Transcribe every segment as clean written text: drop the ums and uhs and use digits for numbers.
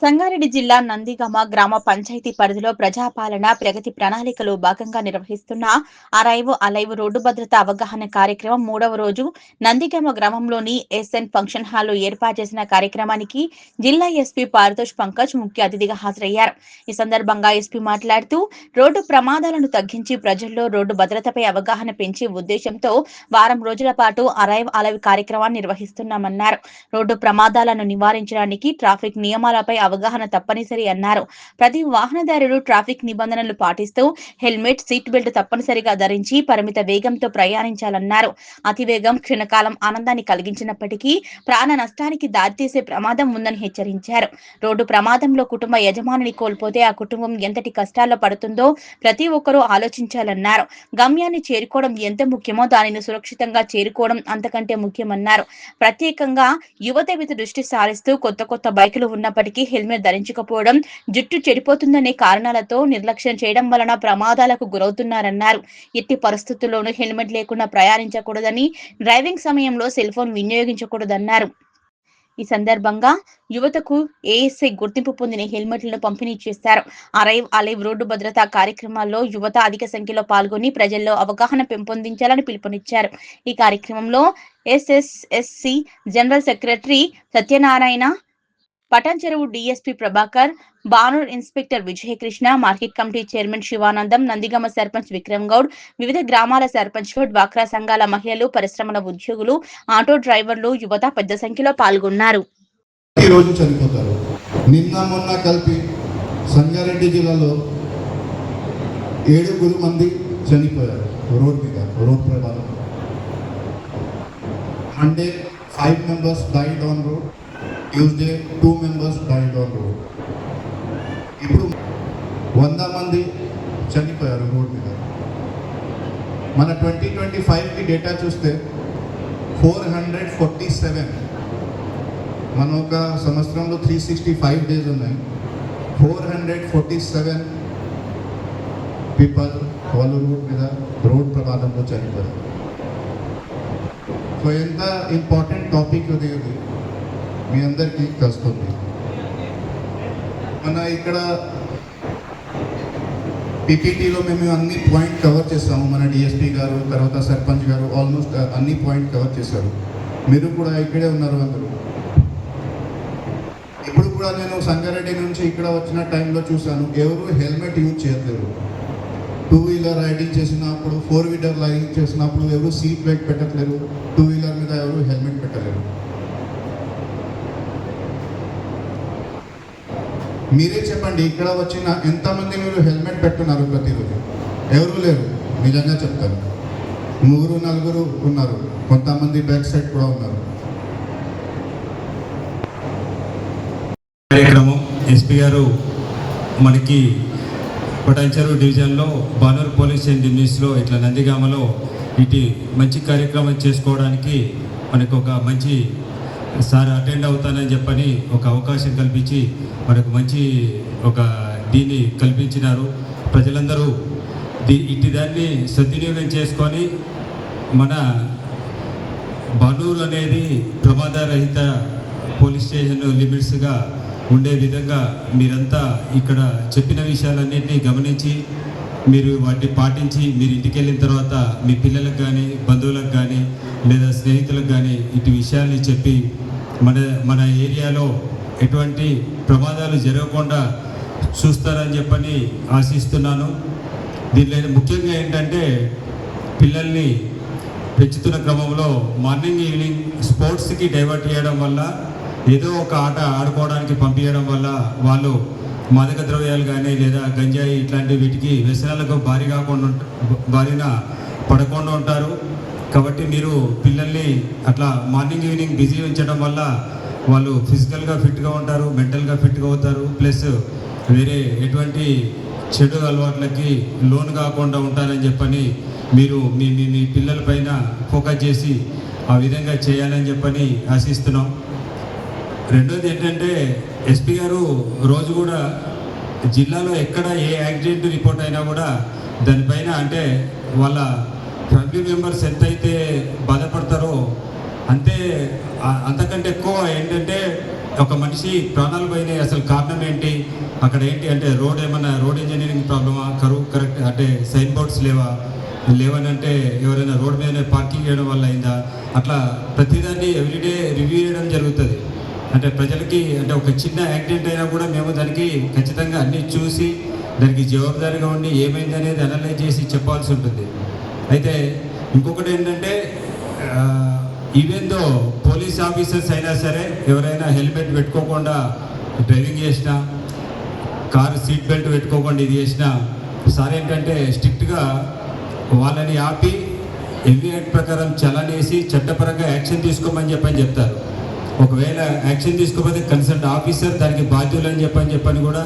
సంగారెడ్డి జిల్లా నందిగామ గ్రామ పంచాయతీ పరిధిలో ప్రజాపాలన ప్రగతి ప్రణాళికలో భాగంగా నిర్వహిస్తున్న అరైవ్ అలైవ్ రోడ్డు భద్రత అవగాహన కార్యక్రమం 3వ రోజు నందిగామ గ్రామంలోని ఎస్ఎన్ ఫంక్షన్ హాల్లో ఏర్పాటు చేసిన కార్యక్రమానికి జిల్లా ఎస్పీ పారితోష్ పంకజ్ ముఖ్య అతిథిగా హాజరయ్యారు. ఈ సందర్భంగా ఎస్పీ మాట్లాడుతూ రోడ్డు ప్రమాదాలను తగ్గించి ప్రజల్లో రోడ్డు భద్రతపై అవగాహన పెంచే ఉద్దేశంతో వారం రోజుల పాటు అరైవ్ అలైవ్ కార్యక్రమాన్ని నిర్వహిస్తున్నామన్నారు. రోడ్డు ప్రమాదాలను నివారించడానికి ట్రాఫిక్ నియమాలపై అవగాహన తప్పనిసరి అన్నారు. ప్రతి వాహనదారుడు ట్రాఫిక్ నిబంధనలు పాటిస్తూ హెల్మెట్, సీట్ బెల్ట్ తప్పనిసరిగా ధరించి పరిమిత వేగంతో ప్రయాణించాలన్నారు. అతివేగం క్షణకాలం ఆనందాన్ని కలిగించినప్పటికీ ప్రాణ నష్టానికి దారితీసే ప్రమాదం ఉందని హెచ్చరించారు. రోడ్డు ప్రమాదంలో కుటుంబ యజమానిని కోల్పోతే ఆ కుటుంబం ఎంతటి కష్టాల్లో పడుతుందో ప్రతి ఒక్కరూ ఆలోచించాలన్నారు. గమ్యాన్ని చేరుకోవడం ఎంత ముఖ్యమో దానిని సురక్షితంగా చేరుకోవడం అంతకంటే ముఖ్యమన్నారు. ప్రత్యేకంగా యువత మీద దృష్టి సారిస్తూ కొత్త బైకులు ఉన్నప్పటికీ హెల్మెట్ ధరించకపోవడం, జుట్టు చెడిపోతుందనే కారణాలతో నిర్లక్ష్యం చేయడం వలన ప్రమాదాలకు గురవుతున్నారన్నారు. ఎట్టి పరిస్థితుల్లోనూ హెల్మెట్ లేకుండా ప్రయాణించకూడదని, డ్రైవింగ్ సమయంలో సెల్ ఫోన్ వినియోగించకూడదన్నారు. ఈ సందర్భంగా యువతకు ఏఎస్ఐ గుర్తింపు పొందిన హెల్మెట్లను పంపిణీ చేశారు. అరైవ్ అలైవ్ రోడ్డు భద్రతా కార్యక్రమాల్లో యువత అధిక సంఖ్యలో పాల్గొని ప్రజల్లో అవగాహన పెంపొందించాలని పిలుపునిచ్చారు. ఈ కార్యక్రమంలో ఎస్ఎస్ఎస్సి general secretary Satyanarayana, Patancheru DSP Prabhakar, Banur inspector Vijayakrishna, market committee chairman Sivanandam, Nandigama sarpanch Vikram Goud, వివిధ గ్రామాల సర్పంచ్లు, డ్వాక్రా సంఘాల మహిళలు, పరిశ్రమల ఉద్యోగులు, ఆటో డ్రైవర్లు, యువత పెద్ద సంఖ్యలో పాల్గొన్నారు. నిన్న మొన్న కలిపి సంగారెడ్డి జిల్లాలో 7 మంది చనిపోయారు రోడ్ ప్రమాదం. Monday 5 members died on road. Tuesday 2 members died on road. ఇప్పుడు 100 మంది చనిపోయారు రోడ్ మీద. మన 2025కి డేటా చూస్తే 447. మన ఒక సంవత్సరంలో 365 డేస్ ఉన్నాయి. 447 పీపుల్ వాళ్ళు రోడ్ ప్రమాదంలో చనిపోయారు. సో ఎంత ఇంపార్టెంట్ టాపిక్ ఇది మీ అందరికీ కలుస్తుంది. మన ఇక్కడ పీపీటీలో మేము అన్ని పాయింట్ కవర్ చేస్తాము. మన డిఎస్పీ గారు, తర్వాత సర్పంచ్ గారు ఆల్మోస్ట్ అన్ని పాయింట్ కవర్ చేశారు. మీరు కూడా ఇక్కడే ఉన్నారు అందరూ. ఇప్పుడు కూడా నేను సంగారెడ్డి నుంచి ఇక్కడ వచ్చిన టైంలో చూశాను, ఎవరు హెల్మెట్ యూజ్ చేయట్లేదు. 2 వీలర్ రైడింగ్ చేసినప్పుడు, 4 వీలర్ రైడింగ్ చేసినప్పుడు ఎవరు సీట్ బెల్ట్ పెట్టట్లేరు. 2 వీలర్ మీద ఎవరు హెల్మెట్ పెట్టలేరు. మీరే చెప్పండి, ఇక్కడ వచ్చిన ఎంతమంది మీరు హెల్మెట్ పెట్టున్నారు ప్రతిరోజు? ఎవరు లేరు, నిజంగా చెప్తారు. 3-4 ఉన్నారు, కొంతమంది బ్యాక్ సైడ్ కూడా ఉన్నారు. కార్యక్రమం ఎస్పీ గారు మనకి పటాన్చెరువు డివిజన్లో బానూర్ పోలీస్ స్టేషన్ లిమిట్స్లో ఇట్లా నందిగామలో ఇటు మంచి కార్యక్రమం చేసుకోవడానికి మనకు ఒక మంచి సార్ అటెండ్ అవుతానని చెప్పని ఒక అవకాశం కల్పించి మనకు మంచి ఒక దీన్ని కల్పించినారు. ప్రజలందరూ ఇటు దాన్ని సద్వినియోగం చేసుకొని మన బానూర్ అనేది ప్రమాదరహిత పోలీస్ స్టేషన్ లిమిట్స్గా ఉండే విధంగా మీరంతా ఇక్కడ చెప్పిన విషయాలన్నింటినీ గమనించి మీరు వాటిని పాటించి మీరు ఇంటికి వెళ్ళిన తర్వాత మీ పిల్లలకు కానీ, బంధువులకు కానీ, లేదా స్నేహితులకు కానీ ఇటు విషయాల్ని చెప్పి మన ఏరియాలో ఎటువంటి ప్రమాదాలు జరగకుండా చూస్తారని చెప్పని ఆశిస్తున్నాను. దీనిలో ముఖ్యంగా ఏంటంటే పిల్లల్ని పెంచుతున్న క్రమంలో మార్నింగ్ ఈవినింగ్ స్పోర్ట్స్కి డైవర్ట్ చేయడం వల్ల, ఏదో ఒక ఆట ఆడుకోవడానికి పంపించడం వల్ల వాళ్ళు మాదక ద్రవ్యాలు కానీ లేదా గంజాయి ఇట్లాంటి వీటికి వ్యసనాలకు బారిన పడకుండా ఉంటారు. కాబట్టి మీరు పిల్లల్ని అట్లా మార్నింగ్ ఈవినింగ్ బిజీ ఉంచడం వల్ల వాళ్ళు ఫిజికల్గా ఫిట్గా ఉంటారు, మెంటల్గా ఫిట్గా అవుతారు. ప్లస్ వేరే ఎటువంటి చెడు అలవాట్లకి లోన్ కాకుండా ఉంటారని చెప్పని మీరు మీ పిల్లల పైన ఫోకస్ చేసి ఆ విధంగా చేయాలని చెప్పని ఆశిస్తున్నాం. రెండోది ఏంటంటే ఎస్పీ గారు రోజు కూడా జిల్లాలో ఎక్కడ ఏ యాక్సిడెంట్ రిపోర్ట్ అయినా కూడా దానిపైన అంటే వాళ్ళ ఫ్యామిలీ మెంబర్స్ ఎంతైతే బాధపడతారో అంతే అంతకంటే ఎక్కువ ఏంటంటే ఒక మనిషి ప్రాణాలు పోయినాయి, అసలు కారణం ఏంటి, అక్కడ ఏంటి అంటే రోడ్ ఇంజనీరింగ్ ప్రాబ్లమా, కరువు కరెక్ట్ అంటే సైన్ బోర్డ్స్ లేవని అంటే ఎవరైనా రోడ్ మీద పార్కింగ్ చేయడం వల్ల అయిందా, అట్లా ప్రతిదాన్ని ఎవ్రీడే రివ్యూ చేయడం జరుగుతుంది. అంటే ప్రజలకి అంటే ఒక చిన్న యాక్సిడెంట్ అయినా కూడా మేము దానికి ఖచ్చితంగా అన్నీ చూసి దానికి జవాబుదారీగా ఉండి ఏమైంది అనేది అనలైజ్ చేసి చెప్పాల్సి ఉంటుంది. అయితే ఇంకొకటి ఏంటంటే ఈవెన్ దో పోలీస్ ఆఫీసర్స్ అయినా సరే ఎవరైనా హెల్మెట్ పెట్టుకోకుండా డ్రైవింగ్ చేసినా, కారు సీట్ బెల్ట్ పెట్టుకోకుండా ఇది చేసినా సార్ ఏంటంటే స్ట్రిక్ట్గా వాళ్ళని ఆపి ఎవ్రీ యాక్ట్ ప్రకారం చలానేసి చట్టపరంగా యాక్షన్ తీసుకోమని చెప్తారు. ఒకవేళ యాక్షన్ తీసుకోకపోతే కన్సర్న్ ఆఫీసర్ దానికి బాధ్యులు అని చెప్పని కూడా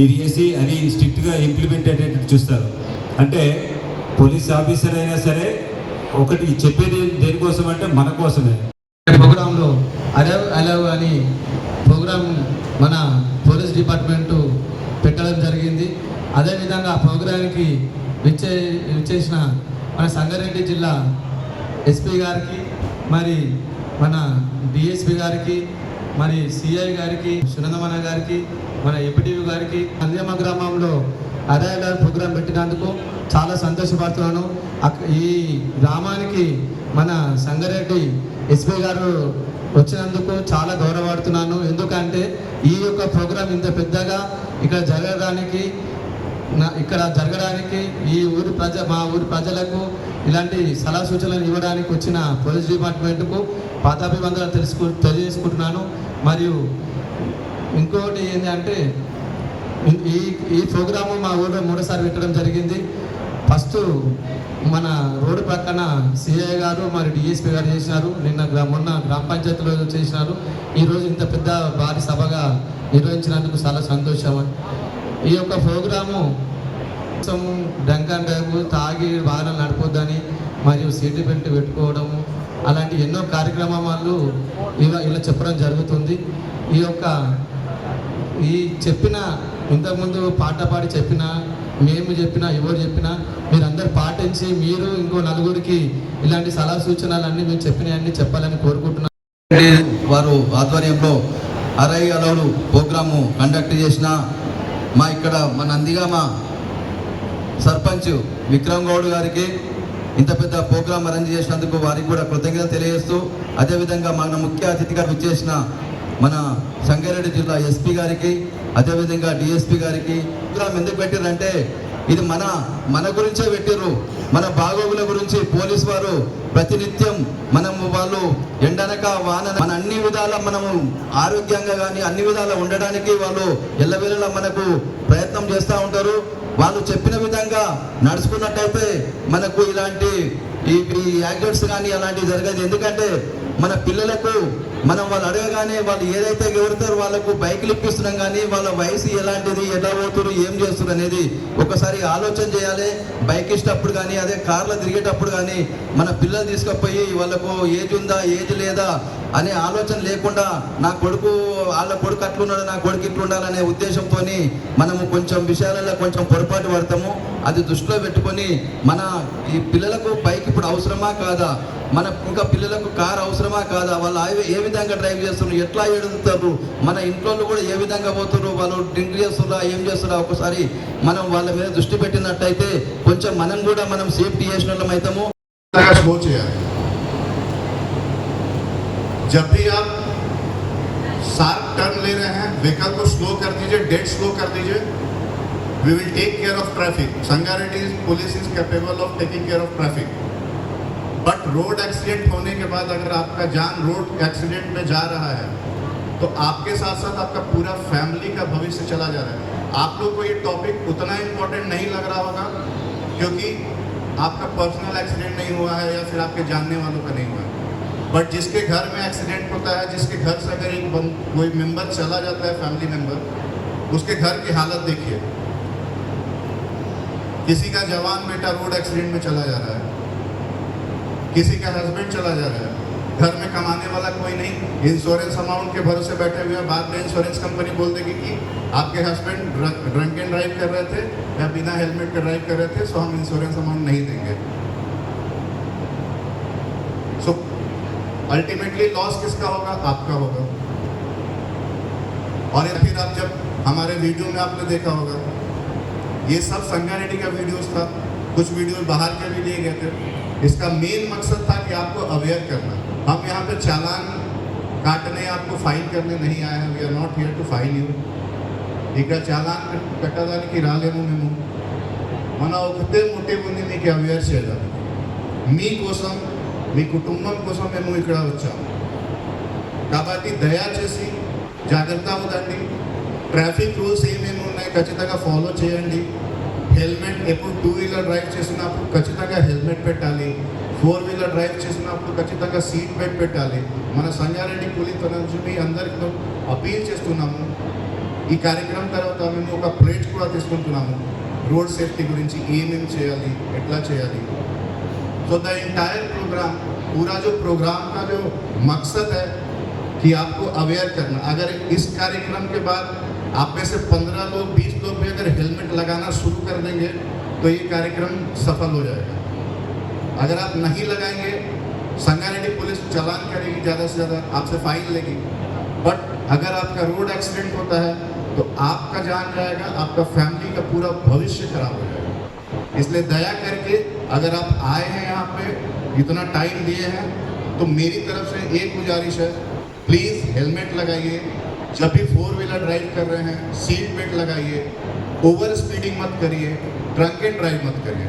ఇది చేసి అది స్ట్రిక్ట్గా ఇంప్లిమెంట్ అయ్యేటట్టు చూస్తారు. అంటే పోలీస్ ఆఫీసర్ అయినా సరే ఒకటి చెప్పేది దేనికోసం అంటే మన కోసమే. ప్రోగ్రాంలో అలవ్ అని ప్రోగ్రాం మన పోలీస్ డిపార్ట్మెంటు పెట్టడం జరిగింది. అదేవిధంగా ఆ ప్రోగ్రాంకి విచ్చేసిన మన సంగారెడ్డి జిల్లా ఎస్పీ గారికి, మరి మన డిఎస్పీ గారికి, మరి సిఐ గారికి, సునందమన్న గారికి, మన ఎంపీటీవీ గారికి, నందిగామ గ్రామంలో అలవ్ ప్రోగ్రాం పెట్టినందుకు చాలా సంతోషపడుతున్నాను. ఈ గ్రామానికి మన సంగారెడ్డి ఎస్పీ గారు వచ్చినందుకు చాలా గౌరవపడుతున్నాను. ఎందుకంటే ఈ యొక్క ప్రోగ్రాం ఇంత పెద్దగా ఇక్కడ జరగడానికి మా ఊరి ప్రజలకు ఇలాంటి సలహా సూచనలు ఇవ్వడానికి వచ్చిన పోలీస్ డిపార్ట్మెంట్కు పాదాభివందనాలు తెలియజేసుకుంటున్నాను. మరియు ఇంకోటి ఏంటంటే ఈ ప్రోగ్రాము మా ఊళ్ళో 3సారి పెట్టడం జరిగింది. ఫస్ట్ మన రోడ్డు పక్కన సిఐ గారు మరి డిఎస్పీ గారు చేసినారు, మొన్న గ్రామ పంచాయతీలో చేసినారు. ఈరోజు ఇంత పెద్ద భారీ సభగా నిర్వహించినందుకు చాలా సంతోషం. ఈ యొక్క ప్రోగ్రాము డ్రంక్ అండ్ డ్రైవ్, తాగి వాహనాలు నడపొద్దని మరియు సీటు బెల్ట్ పెట్టుకోవడము అలాంటి ఎన్నో కార్యక్రమాలు ఇలా చెప్పడం జరుగుతుంది. ఈ చెప్పిన ఇంతకుముందు పాట పాడి చెప్పిన, మేము చెప్పినా, ఎవరు చెప్పినా మీరందరూ పాటించి మీరు ఇంకో నలుగురికి ఇలాంటి సలహా సూచనలన్నీ మేము చెప్పినవన్నీ చెప్పాలని కోరుకుంటున్నాను. వారు ఆధ్వర్యంలో అరై అలవులు ప్రోగ్రాము కండక్ట్ చేసిన మన నందిగామ సర్పంచ్ విక్రమ్ గౌడ్ గారికి ఇంత పెద్ద ప్రోగ్రాం అరేంజ్ చేసినందుకు వారికి కూడా కృతజ్ఞతలు తెలియజేస్తూ, అదేవిధంగా మన ముఖ్య అతిథిగా విచ్చేసిన మన సంగారెడ్డి జిల్లా ఎస్పీ గారికి, అదేవిధంగా డిఎస్పీ గారికి ప్రోగ్రాం ఎందుకు పెట్టారంటే ఇది మన గురించే పెట్టారు. మన బాగోగుల గురించి పోలీసు వారు ప్రతినిత్యం వాళ్ళు ఎండనక వాన మన అన్ని విధాల మనము ఆరోగ్యంగా కానీ అన్ని విధాలా ఉండడానికి వాళ్ళు ఎల్లవేళలా మనకు ప్రయత్నం చేస్తూ ఉంటారు. వాళ్ళు చెప్పిన విధంగా నడుచుకున్నట్టయితే మనకు ఇలాంటి ఈ యాక్సిడెంట్స్ కానీ అలాంటివి జరగదు. ఎందుకంటే మన పిల్లలకు మనం వాళ్ళు అడగగానే వాళ్ళు ఏదైతే ఎవరుతారో వాళ్ళకు బైకులు ఇప్పిస్తున్నాం, కానీ వాళ్ళ వయసు ఎలాంటిది, ఎలా పోతున్నారు, ఏం చేస్తున్నారు అనేది ఒకసారి ఆలోచన చేయాలి. బైక్ ఇష్టప్పుడు కానీ అదే కార్లో తిరిగేటప్పుడు కానీ మన పిల్లలు తీసుకుపోయి వాళ్ళకు ఏజ్ ఉందా ఏజ్ లేదా అనే ఆలోచన లేకుండా వాళ్ళ కొడుకు అట్లున్నాడు, నా కొడుకు ఇట్లుండాలనే ఉద్దేశంతో మనము కొంచెం విషయాలలో కొంచెం పొరపాటు పడతాము. అది దృష్టిలో పెట్టుకొని ఈ పిల్లలకు బైక్ ఇప్పుడు అవసరమా కాదా, ఇంకా పిల్లలకు కార్ అవసరమా కాదా, వాళ్ళు ఏ విధంగా డ్రైవ్ చేస్తున్నారు, ఎట్లా ఎడుతారు, మన ఇంట్లో కూడా ఏ విధంగా పోతున్నారు, వాళ్ళు డ్రింక్ చేస్తున్నా ఏం చేస్తున్నా ఒకసారి మనం వాళ్ళ మీద దృష్టి పెట్టినట్టయితే కొంచెం మనం సేఫ్టీ చేసిన వాళ్ళం అవుతాము. जब भी आप शार्प टर्न ले रहे हैं, व्हीकल को स्लो कर दीजिए, डेड स्लो कर दीजिए. We will take care of traffic. Sangareddy police is capable of taking care of traffic. But road accident होने के बाद अगर आपका जान रोड एक्सीडेंट में जा रहा है तो आपके साथ साथ आपका पूरा फैमिली का भविष्य चला जा रहा है. आप लोग को ये टॉपिक उतना इम्पोर्टेंट नहीं लग रहा होगा क्योंकि आपका पर्सनल एक्सीडेंट नहीं हुआ है या फिर आपके जानने वालों का नहीं हुआ है. बट जिसके घर में एक्सीडेंट होता है, जिसके घर से अगर कोई मेंबर चला जाता है, फैमिली मेंबर, उसके घर की हालत देखिए. किसी का जवान बेटा रोड एक्सीडेंट में चला जा रहा है, किसी का हस्बैंड चला जा रहा है, घर में कमाने वाला कोई नहीं, इंश्योरेंस अमाउंट के भरोसे बैठे हुए हैं. बाद में इंश्योरेंस कंपनी बोल देगी कि आपके हस्बैंड ड्रंक एंड ड्राइव कर रहे थे या बिना हेलमेट के ड्राइव कर रहे थे, सो हम इंश्योरेंस अमाउंट नहीं देंगे. सो अल्टीमेटली लॉस किसका होगा? आपका होगा। और फिर आप जब हमारे वीडियो में आपने देखा होगा, ये सब संगारेड्डी का वीडियोस था, कुछ वीडियो बाहर के भी लिए गए थे। इसका मेन मकसद था कि आपको अवेयर करना। हम यहाँ पे चालान काटने, आपको फाइन करने नहीं आए हैं। We are not here to fine you. इक चालान कट्टदानिकी रालेमो మేము మన ఒకటే మోటివ్ ఉంది, మీకు అవేర్ చేయాలి, మీకోసం మీ కుటుంబం కోసం మేము ఇక్కడ వచ్చాము। కాబట్టి దయచేసి జాగ్రత్త అవుదండి। ట్రాఫిక్ రూల్స్ ఏమేమి ఉన్నాయి ఖచ్చితంగా ఫాలో చేయండి। హెల్మెట్ ఎప్పుడు 2 వీలర్ డ్రైవ్ చేసినప్పుడు ఖచ్చితంగా హెల్మెట్ పెట్టాలి। 4 వీలర్ డ్రైవ్ చేసినప్పుడు ఖచ్చితంగా సీట్ బెల్ట్ పెట్టాలి। మన సంగారెడ్డి పోలీస్ నుంచి మీ అందరికీ అపీల్ చేస్తున్నాము। ఈ కార్యక్రమం తర్వాత మేము ఒక ప్లేట్ కూడా తీసుకుంటున్నాము, రోడ్ సేఫ్టీ గురించి ఏమేమి చేయాలి, ఎట్లా చేయాలి। तो द इंटायर प्रोग्राम, पूरा जो प्रोग्राम का जो मकसद है कि आपको अवेयर करना। अगर इस कार्यक्रम के बाद आप में से 15 लोग 20 लोग भी अगर हेलमेट लगाना शुरू कर देंगे तो ये कार्यक्रम सफल हो जाएगा। अगर आप नहीं लगाएंगे, संगारेड्डी पुलिस चालान करेगी, ज़्यादा से ज़्यादा आपसे फाइन लेगी। बट अगर आपका रोड एक्सीडेंट होता है तो आपका जान जाएगा, आपका फैमिली का पूरा भविष्य खराब हो जाएगा। इसलिए दया करके अगर आप आए हैं यहाँ पे, इतना टाइम दिए हैं, तो मेरी तरफ से एक गुजारिश है, प्लीज़ हेलमेट लगाइए। जब भी 4 व्हीलर ड्राइव कर रहे हैं सीट बेल्ट लगाइए, ओवर स्पीडिंग मत करिए, ड्रंक एंड ड्राइव मत करिए।